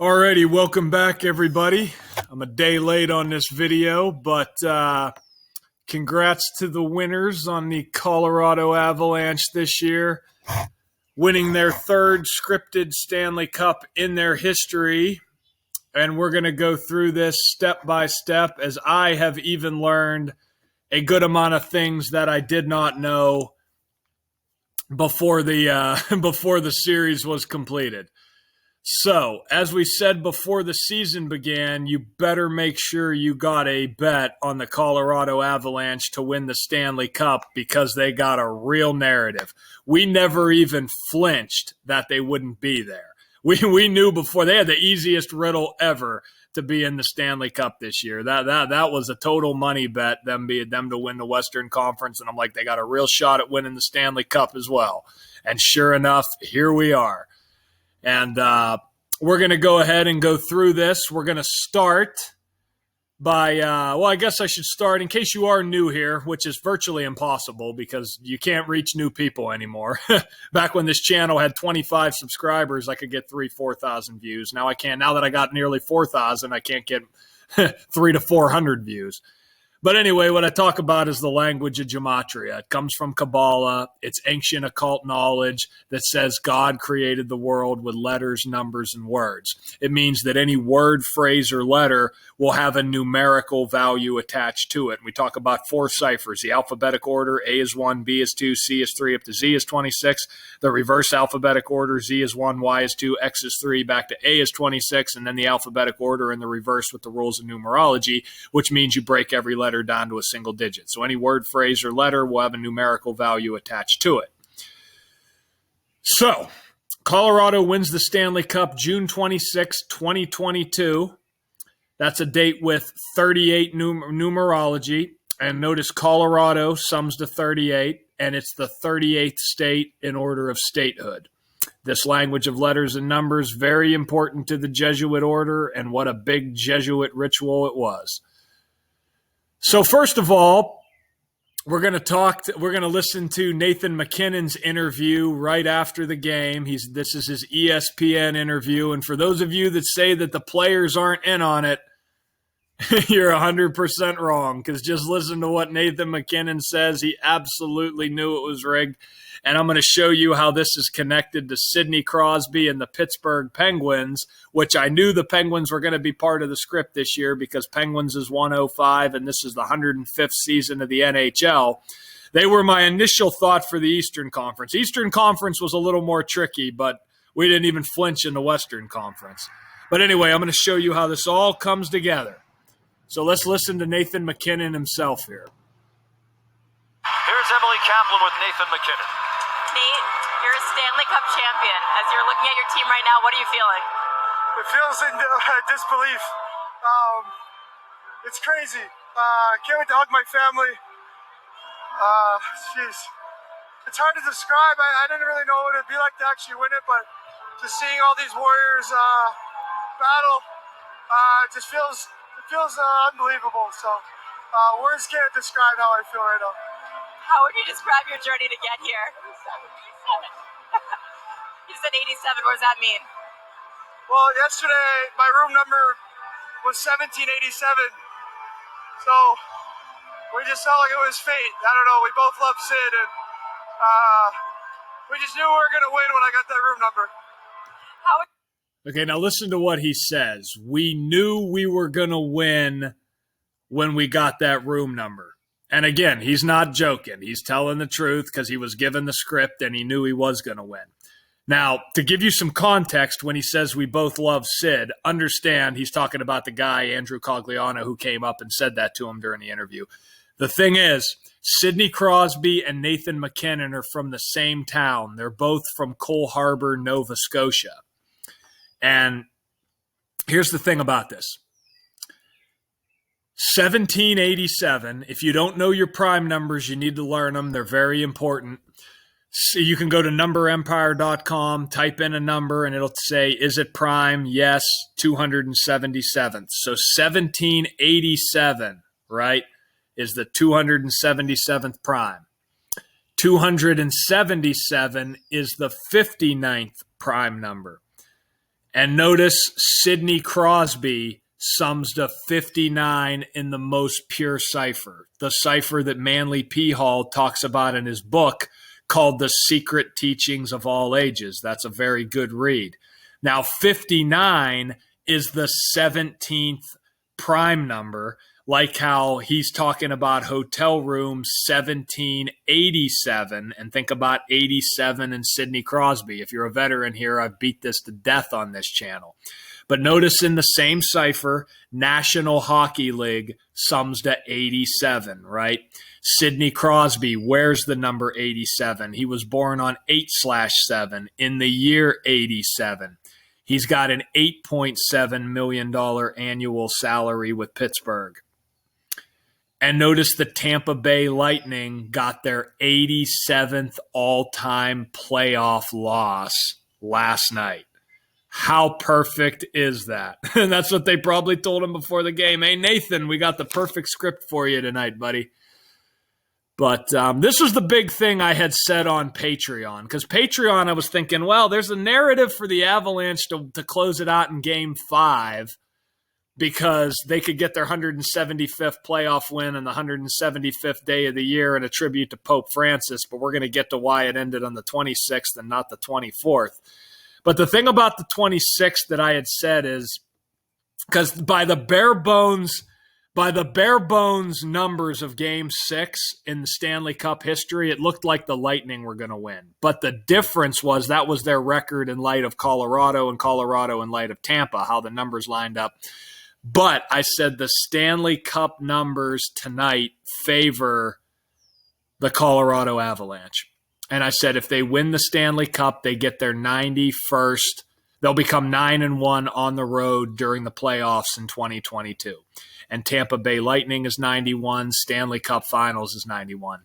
Alrighty, welcome back, everybody. I'm a day late on this video, but congrats to the winners on the Colorado Avalanche this year, winning their third scripted Stanley Cup in their history. And we're going to go through this step by step, as I have even learned a good amount of things that I did not know before the series was completed. So, as we said before the season began, you better make sure you got a bet on the Colorado Avalanche to win the Stanley Cup, because they got a real narrative. We never even flinched that they wouldn't be there. We knew before. They had the easiest riddle ever to be in the Stanley Cup this year. That was a total money bet, them to win the Western Conference, and I'm like, they got a real shot at winning the Stanley Cup as well. And sure enough, here we are. And we're going to go ahead and go through this. We're going to start by, I guess I should start, in case you are new here, which is virtually impossible because you can't reach new people anymore. Back when this channel had 25 subscribers, I could get 4,000 views. Now I can't. Now that I got nearly 4,000, I can't get 300 to 400 views. But anyway, what I talk about is the language of gematria. It comes from Kabbalah. It's ancient occult knowledge that says God created the world with letters, numbers, and words. It means that any word, phrase, or letter will have a numerical value attached to it. And we talk about 4 ciphers: the alphabetic order, A is 1, B is 2, C is 3, up to Z is 26. The reverse alphabetic order, Z is 1, Y is 2, X is 3, back to A is 26, and then the alphabetic order in the reverse with the rules of numerology, which means you break every letter down to a single digit. So any word, phrase, or letter will have a numerical value attached to it. So, Colorado wins the Stanley Cup June 26, 2022. That's a date with 38 numerology. And notice Colorado sums to 38, and it's the 38th state in order of statehood. This language of letters and numbers, very important to the Jesuit order, and what a big Jesuit ritual it was. So first of all, we're going to listen to Nathan MacKinnon's interview right after the game. This is his ESPN interview. And for those of you that say that the players aren't in on it, you're 100% wrong, because just listen to what Nathan MacKinnon says. He absolutely knew it was rigged. And I'm going to show you how this is connected to Sidney Crosby and the Pittsburgh Penguins, which I knew the Penguins were going to be part of the script this year because Penguins is 105 and this is the 105th season of the NHL. They were my initial thought for the Eastern Conference. Eastern Conference was a little more tricky, but we didn't even flinch in the Western Conference. But anyway, I'm going to show you how this all comes together. So let's listen to Nathan MacKinnon himself here. Here's Emily Kaplan with Nathan MacKinnon. Nate, you're a Stanley Cup champion. As you're looking at your team right now, what are you feeling? It feels in disbelief. It's crazy. Can't wait to hug my family. It's hard to describe. I didn't really know what it'd be like to actually win it, but just seeing all these Warriors battle, it feels unbelievable. So words can't describe how I feel right now. How would you describe your journey to get here? 87. You said 87. What does that mean? Well, yesterday my room number was 1787. So we just felt like it was fate. I don't know. We both love Sid, and we just knew we were going to win when I got that room number. Okay, now listen to what he says. We knew we were going to win when we got that room number. And again, he's not joking. He's telling the truth because he was given the script and he knew he was going to win. Now, to give you some context, when he says we both love Sid, understand he's talking about the guy, Andrew Cogliano, who came up and said that to him during the interview. The thing is, Sidney Crosby and Nathan MacKinnon are from the same town. They're both from Cole Harbor, Nova Scotia. And here's the thing about this. 1787, if you don't know your prime numbers, you need to learn them. They're very important. So you can go to numberempire.com, type in a number, and it'll say, is it prime? Yes, 277th. So 1787, right, is the 277th prime. 277 is the 59th prime number. And notice Sidney Crosby sums to 59 in the most pure cipher, the cipher that Manly P. Hall talks about in his book called The Secret Teachings of All Ages. That's a very good read. Now, 59 is the 17th prime number, like how he's talking about hotel room 1787, and think about 87 and Sidney Crosby. If you're a veteran here, I've beat this to death on this channel. But notice in the same cipher, National Hockey League sums to 87, right? Sidney Crosby wears the number 87. He was born on 8/7 in the year 87. He's got an $8.7 million annual salary with Pittsburgh. And notice the Tampa Bay Lightning got their 87th all-time playoff loss last night. How perfect is that? And that's what they probably told him before the game. Hey, Nathan, we got the perfect script for you tonight, buddy. But this was the big thing I had said on Patreon. Because Patreon, I was thinking, well, there's a narrative for the Avalanche to close it out in Game 5 because they could get their 175th playoff win on the 175th day of the year and a tribute to Pope Francis. But we're going to get to why it ended on the 26th and not the 24th. But the thing about the 26th that I had said is, because by the bare bones numbers of Game 6 in the Stanley Cup history, it looked like the Lightning were going to win. But the difference was that was their record in light of Colorado and Colorado in light of Tampa, how the numbers lined up. But I said the Stanley Cup numbers tonight favor the Colorado Avalanche. And I said if they win the Stanley Cup, they get their 91st. They'll become 9-1 on the road during the playoffs in 2022. And Tampa Bay Lightning is 91. Stanley Cup Finals is 91.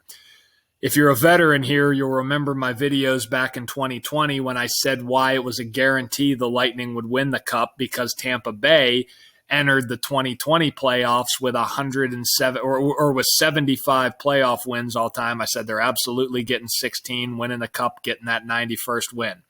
If you're a veteran here, you'll remember my videos back in 2020 when I said why it was a guarantee the Lightning would win the Cup, because Tampa Bay entered the 2020 playoffs with 107 or with 75 playoff wins all time. I said they're absolutely getting 16, winning the Cup, getting that 91st win.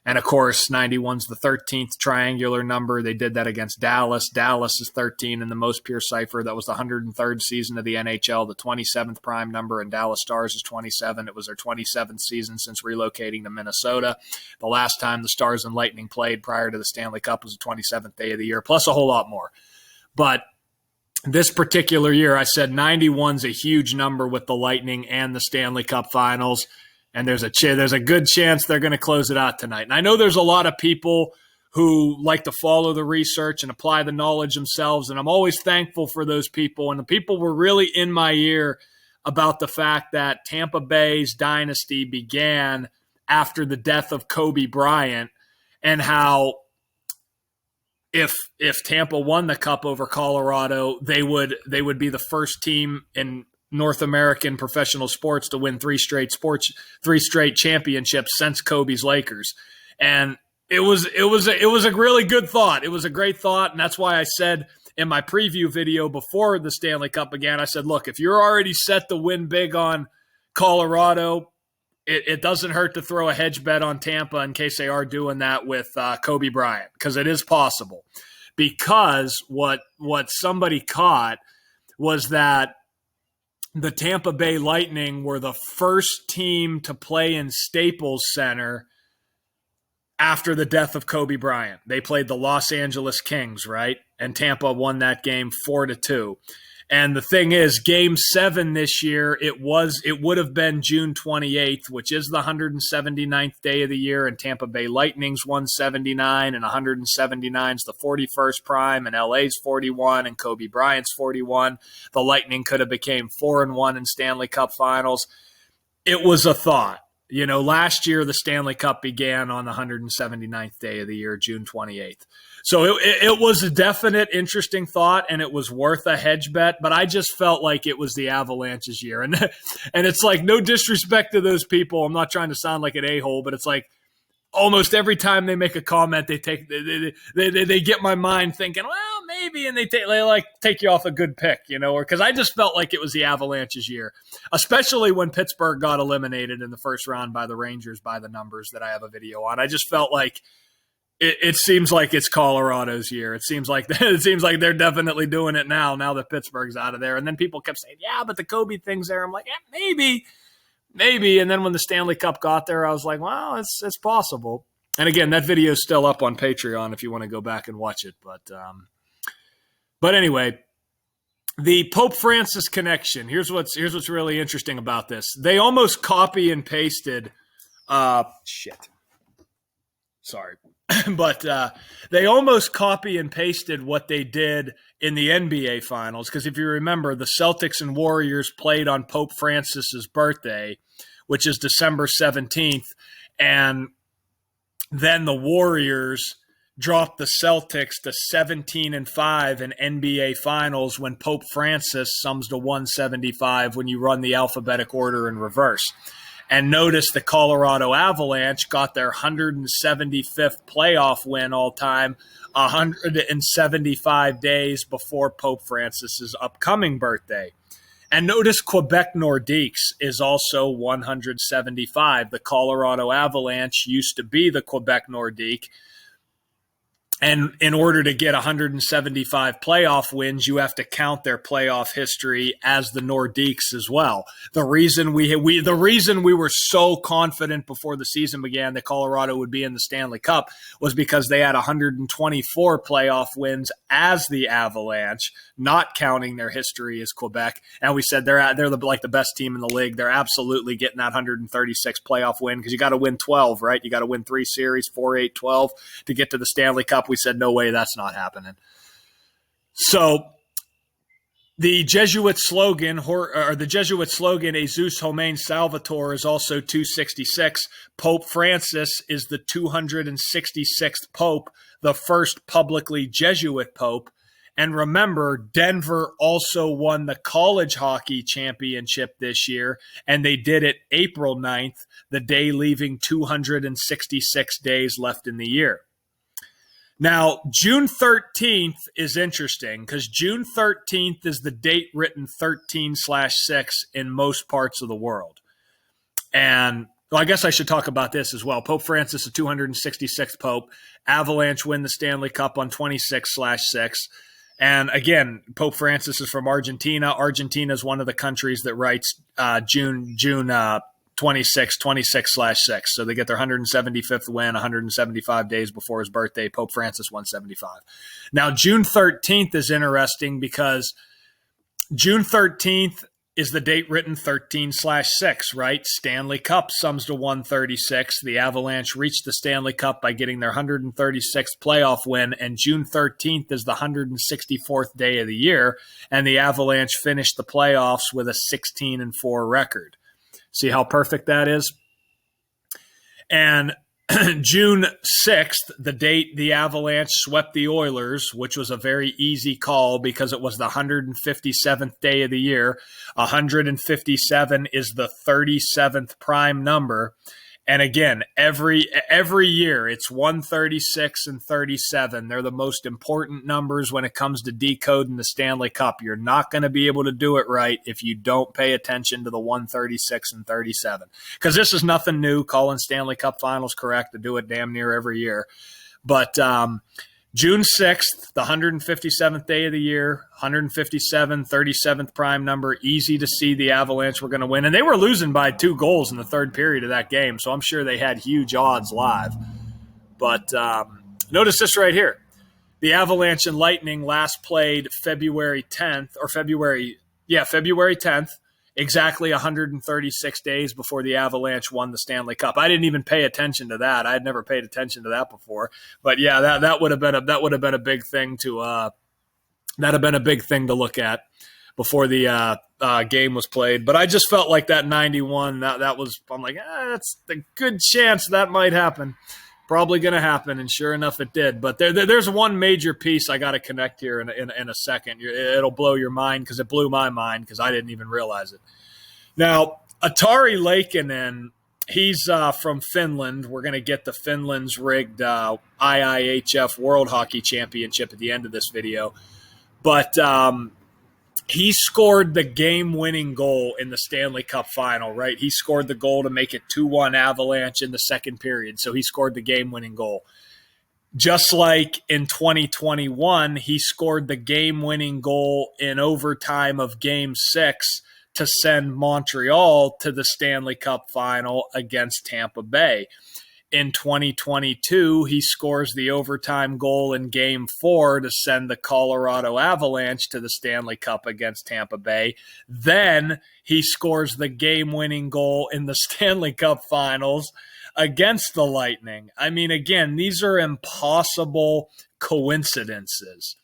And, of course, 91's the 13th triangular number. They did that against Dallas. Dallas is 13 in the most pure cipher. That was the 103rd season of the NHL, the 27th prime number, and Dallas Stars is 27. It was their 27th season since relocating to Minnesota. The last time the Stars and Lightning played prior to the Stanley Cup was the 27th day of the year, plus a whole lot more. But this particular year, I said 91's a huge number with the Lightning and the Stanley Cup Finals. And there's a good chance they're going to close it out tonight. And I know there's a lot of people who like to follow the research and apply the knowledge themselves, and I'm always thankful for those people. And the people were really in my ear about the fact that Tampa Bay's dynasty began after the death of Kobe Bryant, and how if Tampa won the Cup over Colorado, they would be the first team in North American professional sports to win three straight championships since Kobe's Lakers. And it was a really good thought. It was a great thought. And that's why I said in my preview video before the Stanley Cup began, I said, look, if you're already set to win big on Colorado, it doesn't hurt to throw a hedge bet on Tampa in case they are doing that with Kobe Bryant, because it is possible. Because what somebody caught was that the Tampa Bay Lightning were the first team to play in Staples Center after the death of Kobe Bryant. They played the Los Angeles Kings, right? And Tampa won that game 4-2. And the thing is, Game 7 this year, it would have been June 28th, which is the 179th day of the year, and Tampa Bay Lightning's 179, and 179's the 41st prime, and LA's 41, and Kobe Bryant's 41. The Lightning could have became 4-1 in Stanley Cup Finals. It was a thought. You know, last year the Stanley Cup began on the 179th day of the year, June 28th. So it was a definite interesting thought, and it was worth a hedge bet, but I just felt like it was the Avalanche's year. And it's like, no disrespect to those people. I'm not trying to sound like an a-hole, but it's like almost every time they make a comment, they get my mind thinking, well, maybe, and they take you off a good pick, you know, or because I just felt like it was the Avalanche's year, especially when Pittsburgh got eliminated in the first round by the Rangers by the numbers that I have a video on. I just felt like it seems like it's Colorado's year. It seems like they're definitely doing it now that Pittsburgh's out of there. And then people kept saying, yeah, but the Kobe thing's there. I'm like, yeah, maybe. And then when the Stanley Cup got there, I was like, well, it's possible. And again, that video is still up on Patreon if you want to go back and watch it. But anyway, the Pope Francis connection. Here's what's really interesting about this. They almost copy and pasted. Sorry. But they almost copy and pasted what they did in the NBA Finals. Because if you remember, the Celtics and Warriors played on Pope Francis's birthday, which is December 17th. And then the Warriors dropped the Celtics to 17-5 in NBA Finals when Pope Francis sums to 175 when you run the alphabetic order in reverse. And notice the Colorado Avalanche got their 175th playoff win all time 175 days before Pope Francis's upcoming birthday. And notice Quebec Nordiques is also 175. The Colorado Avalanche used to be the Quebec Nordique. And in order to get 175 playoff wins, you have to count their playoff history as the Nordiques as well. The reason we were so confident before the season began that Colorado would be in the Stanley Cup was because they had 124 playoff wins as the Avalanche, not counting their history as Quebec. And we said they're the best team in the league. They're absolutely getting that 136 playoff win because you got to win 12, right? You got to win 3 series, 4, 8, 12 to get to the Stanley Cup. We said, no way, that's not happening. So the Jesuit slogan, Jesus Homine Salvator, is also 266. Pope Francis is the 266th Pope, the first publicly Jesuit Pope. And remember, Denver also won the college hockey championship this year, and they did it April 9th, the day leaving 266 days left in the year. Now, June 13th is interesting because June 13th is the date written 13/6 in most parts of the world. And well, I guess I should talk about this as well. Pope Francis, the 266th Pope. Avalanche win the Stanley Cup on 26/6. And again, Pope Francis is from Argentina. Argentina is one of the countries that writes June 26/6. So they get their 175th win 175 days before his birthday. Pope Francis 175. Now, June 13th is interesting because June 13th is the date written 13/6, right? Stanley Cup sums to 136. The Avalanche reached the Stanley Cup by getting their 136th playoff win, and June 13th is the 164th day of the year, and the Avalanche finished the playoffs with a 16-4 record. See how perfect that is? And June 6th, the date the Avalanche swept the Oilers, which was a very easy call because it was the 157th day of the year. 157 is the 37th prime number. And again, every year it's 136 and 37. They're the most important numbers when it comes to decoding the Stanley Cup. You're not going to be able to do it right if you don't pay attention to the 136 and 37. Because this is nothing new. Calling Stanley Cup finals correct to do it damn near every year. But June 6th, the 157th day of the year, 157, 37th prime number, easy to see the Avalanche were going to win. And they were losing by 2 goals in the third period of that game, so I'm sure they had huge odds live. But notice this right here. The Avalanche and Lightning last played February 10th, exactly 136 days before the Avalanche won the Stanley Cup. I didn't even pay attention to that. I had never paid attention to that before. But yeah, that would have been a big thing to look at before the game was played. But I just felt like that 91. I'm like, that's a good chance that might happen. Probably going to happen, and sure enough, it did. But there's one major piece I got to connect here in a second. It'll blow your mind because it blew my mind because I didn't even realize it. Now, Artturi Lehkonen, he's from Finland. We're going to get the Finland's rigged IIHF World Hockey Championship at the end of this video. But he scored the game-winning goal in the Stanley Cup final, right? He scored the goal to make it 2-1 Avalanche in the second period, so he scored the game-winning goal. Just like in 2021, he scored the game-winning goal in overtime of Game 6 to send Montreal to the Stanley Cup final against Tampa Bay. In 2022, he scores the overtime goal in Game 4 to send the Colorado Avalanche to the Stanley Cup against Tampa Bay. Then he scores the game-winning goal in the Stanley Cup finals against the Lightning. I mean, again, these are impossible coincidences.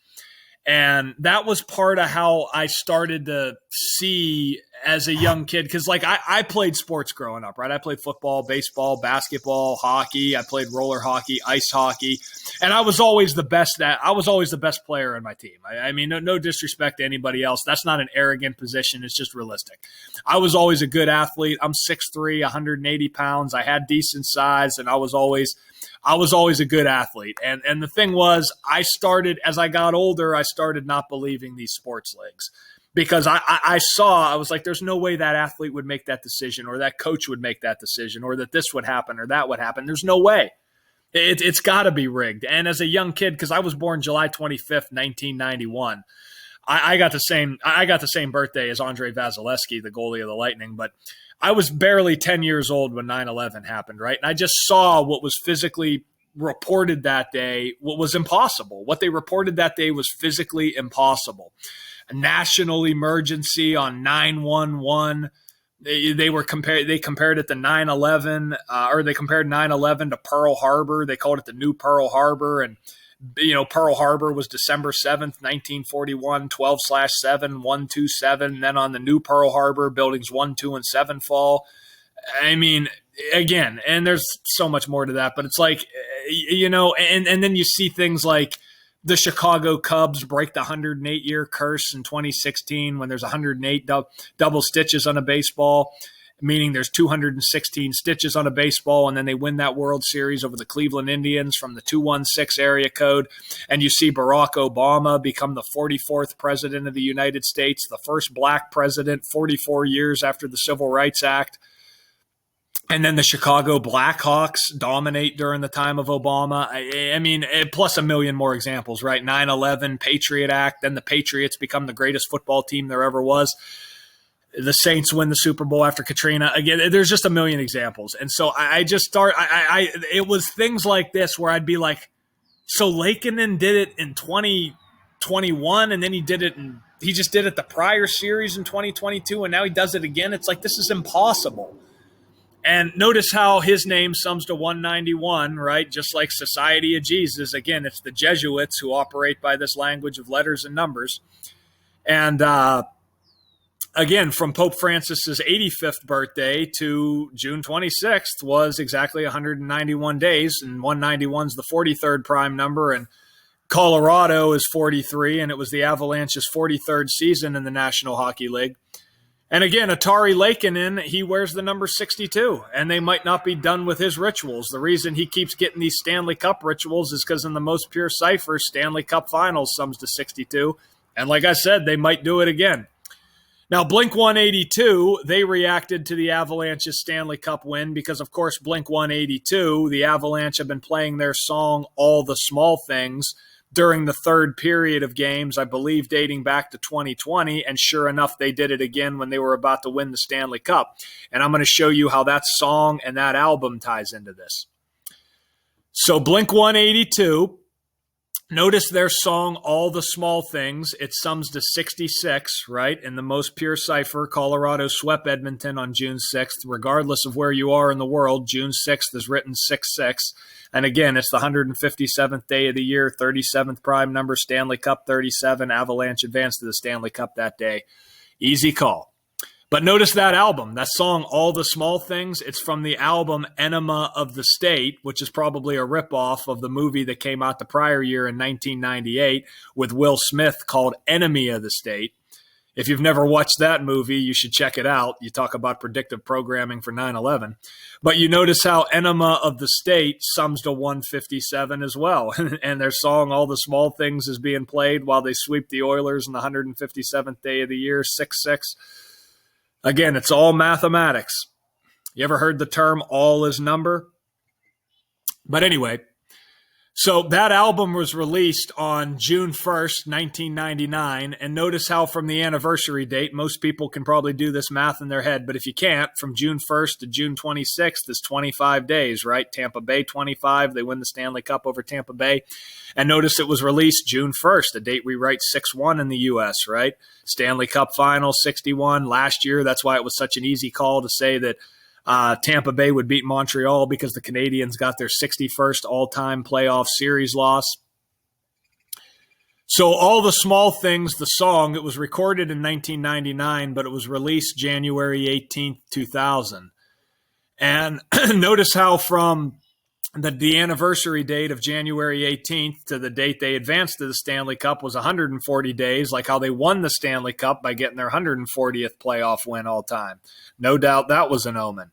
And that was part of how I started to see as a young kid, because like I played sports growing up, right? I played football, baseball, basketball, hockey. I played roller hockey, ice hockey, and I was always the best player in my team. I mean, no disrespect to anybody else. That's not an arrogant position. It's just realistic. I was always a good athlete. I'm 6'3", 180 pounds. I had decent size, and I was always a good athlete. And the thing was, as I got older, I started not believing these sports leagues. Because I was like, there's no way that athlete would make that decision, or that coach would make that decision, or that this would happen or that would happen. There's no way. It's got to be rigged. And as a young kid, because I was born July 25th, 1991, I got the same birthday as Andrei Vasilevsky, the goalie of the Lightning, but I was barely 10 years old when 9/11 happened, right? And I just saw what was physically reported that day, what was impossible. What they reported that day was physically impossible. A national emergency on 9/11. They compared it to 9/11, or they compared 9/11 to Pearl Harbor. They called it the new Pearl Harbor, and Pearl Harbor was December 7th, 1941, 12/7, 127. Then on the new Pearl Harbor, buildings 1, 2, and 7 fall. I mean, again, and there's so much more to that, but it's like, and then you see things like the Chicago Cubs break the 108-year curse in 2016 when there's 108 double stitches on a baseball, meaning there's 216 stitches on a baseball, and then they win that World Series over the Cleveland Indians from the 216 area code. And you see Barack Obama become the 44th president of the United States, the first black president 44 years after the Civil Rights Act. And then the Chicago Blackhawks dominate during the time of Obama. I mean, plus a million more examples, right? 9/11, Patriot Act, then the Patriots become the greatest football team there ever was. The Saints win the Super Bowl after Katrina. Again, there's just a million examples. And so it was things like this where I'd be like, so Lehkonen did it in 2021, and then he just did it the prior series in 2022, and now he does it again. It's like, this is impossible. And notice how his name sums to 191, right? Just like Society of Jesus. Again, it's the Jesuits who operate by this language of letters and numbers. And again, from Pope Francis's 85th birthday to June 26th was exactly 191 days. And 191 is the 43rd prime number. And Colorado is 43. And it was the Avalanche's 43rd season in the National Hockey League. And again, Artturi Lehkonen, he wears the number 62, and they might not be done with his rituals. The reason he keeps getting these Stanley Cup rituals is because in the most pure cipher, Stanley Cup Finals sums to 62. And like I said, they might do it again. Now, Blink-182, they reacted to the Avalanche's Stanley Cup win because, of course, Blink-182, the Avalanche have been playing their song All the Small Things during the third period of games, I believe dating back to 2020, and sure enough, they did it again when they were about to win the Stanley Cup. And I'm going to show you how that song and that album ties into this. So Blink-182, notice their song, All the Small Things. It sums to 66, right? In the most pure cipher, Colorado swept Edmonton on June 6th. Regardless of where you are in the world, June 6th is written 6-6. And again, it's the 157th day of the year, 37th prime number, Stanley Cup 37. Avalanche advanced to the Stanley Cup that day. Easy call. But notice that album, that song, All the Small Things, it's from the album Enema of the State, which is probably a ripoff of the movie that came out the prior year in 1998 with Will Smith called Enemy of the State. If you've never watched that movie, you should check it out. You talk about predictive programming for 9/11. But you notice how Enema of the State sums to 157 as well. And their song, All the Small Things, is being played while they sweep the Oilers on the 157th day of the year, 6-6. Again, it's all mathematics. You ever heard the term all is number? But anyway, So that album was released on June 1st, 1999. And notice how from the anniversary date, most people can probably do this math in their head. But if you can't, from June 1st to June 26th is 25 days, right? Tampa Bay 25. They win the Stanley Cup over Tampa Bay. And notice it was released June 1st, a date we write 6-1 in the U.S., right? Stanley Cup final 61 last year. That's why it was such an easy call to say that Tampa Bay would beat Montreal because the Canadiens got their 61st all-time playoff series loss. So All the Small Things, the song, it was recorded in 1999, but it was released January 18th, 2000. And notice how from the anniversary date of January 18th to the date they advanced to the Stanley Cup was 140 days, like how they won the Stanley Cup by getting their 140th playoff win all time. No doubt that was an omen.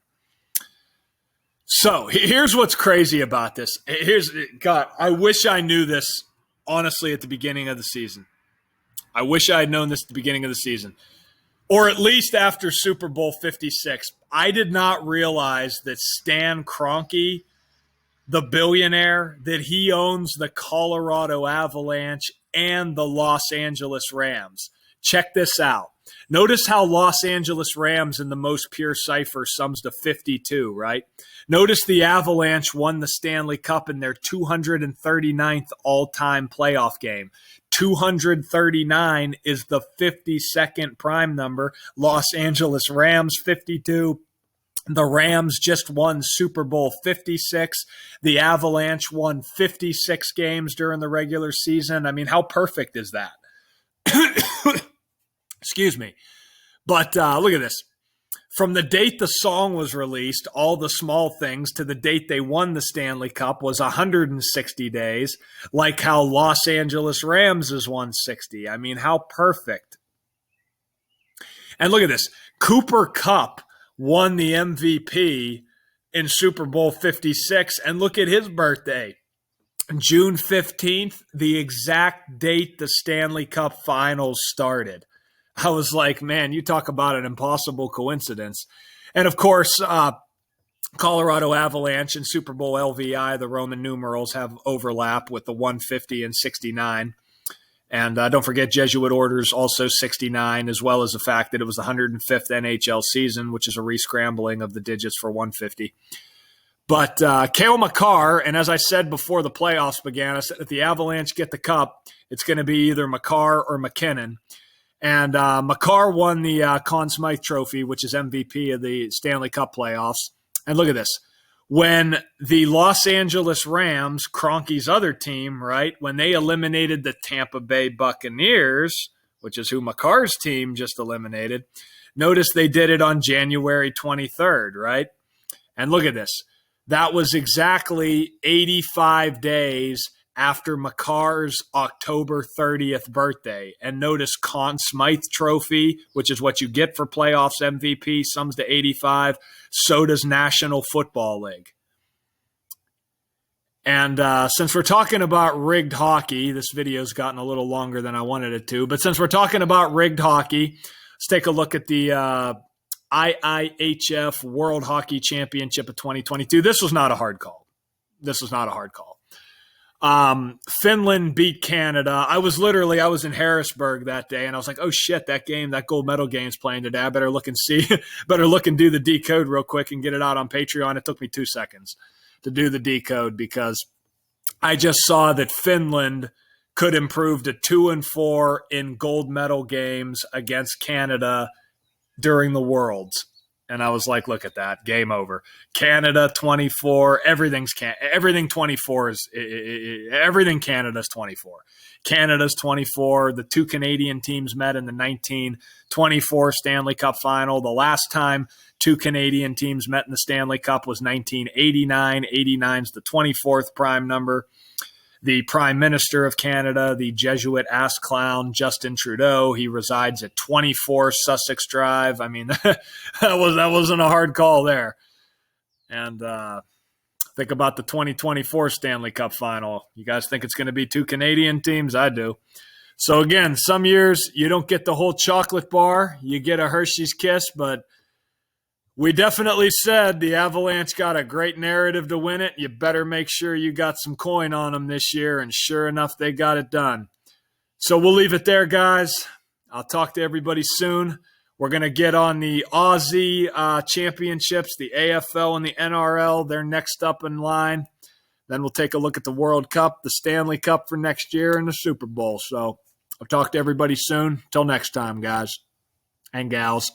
So here's what's crazy about this. God, I wish I knew this, honestly, at the beginning of the season. I wish I had known this at the beginning of the season. Or at least after Super Bowl 56. I did not realize that Stan Kroenke, the billionaire, that he owns the Colorado Avalanche and the Los Angeles Rams. Check this out. Notice how Los Angeles Rams in the most pure cipher sums to 52, right? Notice the Avalanche won the Stanley Cup in their 239th all-time playoff game. 239 is the 52nd prime number. Los Angeles Rams, 52. The Rams just won Super Bowl 56. The Avalanche won 56 games during the regular season. I mean, how perfect is that? Excuse me. But look at this. From the date the song was released, All the Small Things, to the date they won the Stanley Cup was 160 days, like how Los Angeles Rams is 160. I mean, how perfect. And look at this. Cooper Kupp won the MVP in Super Bowl 56, and look at his birthday. June 15th, the exact date the Stanley Cup Finals started. I was like, man, you talk about an impossible coincidence. And of course, Colorado Avalanche and Super Bowl LVI, the Roman numerals, have overlap with the 150 and 69. And don't forget Jesuit orders, also 69, as well as the fact that it was the 105th NHL season, which is a re-scrambling of the digits for 150. But Cale Makar, and as I said before the playoffs began, I said if the Avalanche get the cup, it's going to be either Makar or MacKinnon. And Makar won the Conn Smythe Trophy, which is MVP of the Stanley Cup playoffs. And look at this. When the Los Angeles Rams, Kroenke's other team, right, when they eliminated the Tampa Bay Buccaneers, which is who Makar's team just eliminated, notice they did it on January 23rd, right? And look at this. That was exactly 85 days after Makar's October 30th birthday. And notice Conn Smythe Trophy, which is what you get for playoffs MVP, sums to 85. So does National Football League. And since we're talking about rigged hockey, this video's gotten a little longer than I wanted it to, but since we're talking about rigged hockey, let's take a look at the IIHF World Hockey Championship of 2022. This was not a hard call. Finland beat Canada. I was in Harrisburg that day, and I was like, oh shit, that gold medal game's playing today. I better look and do the decode real quick and get it out on Patreon. It took me 2 seconds to do the decode because I just saw that Finland could improve to 2-4 in gold medal games against Canada during the Worlds. And I was like, look at that. Game over. Canada 24. Everything Canada's 24. Canada's 24. The two Canadian teams met in the 1924 Stanley Cup final. The last time two Canadian teams met in the Stanley Cup was 1989. 89's the 24th prime number. The Prime Minister of Canada, the Jesuit ass clown, Justin Trudeau, he resides at 24 Sussex Drive. I mean, that wasn't a hard call there. And think about the 2024 Stanley Cup final. You guys think it's going to be two Canadian teams? I do. So again, some years you don't get the whole chocolate bar. You get a Hershey's Kiss, but We definitely said the Avalanche got a great narrative to win it. You better make sure you got some coin on them this year, and sure enough, they got it done. So we'll leave it there, guys. I'll talk to everybody soon. We're going to get on the Aussie championships, the AFL and the NRL. They're next up in line. Then we'll take a look at the World Cup, the Stanley Cup for next year, and the Super Bowl. So I'll talk to everybody soon. Till next time, guys and gals.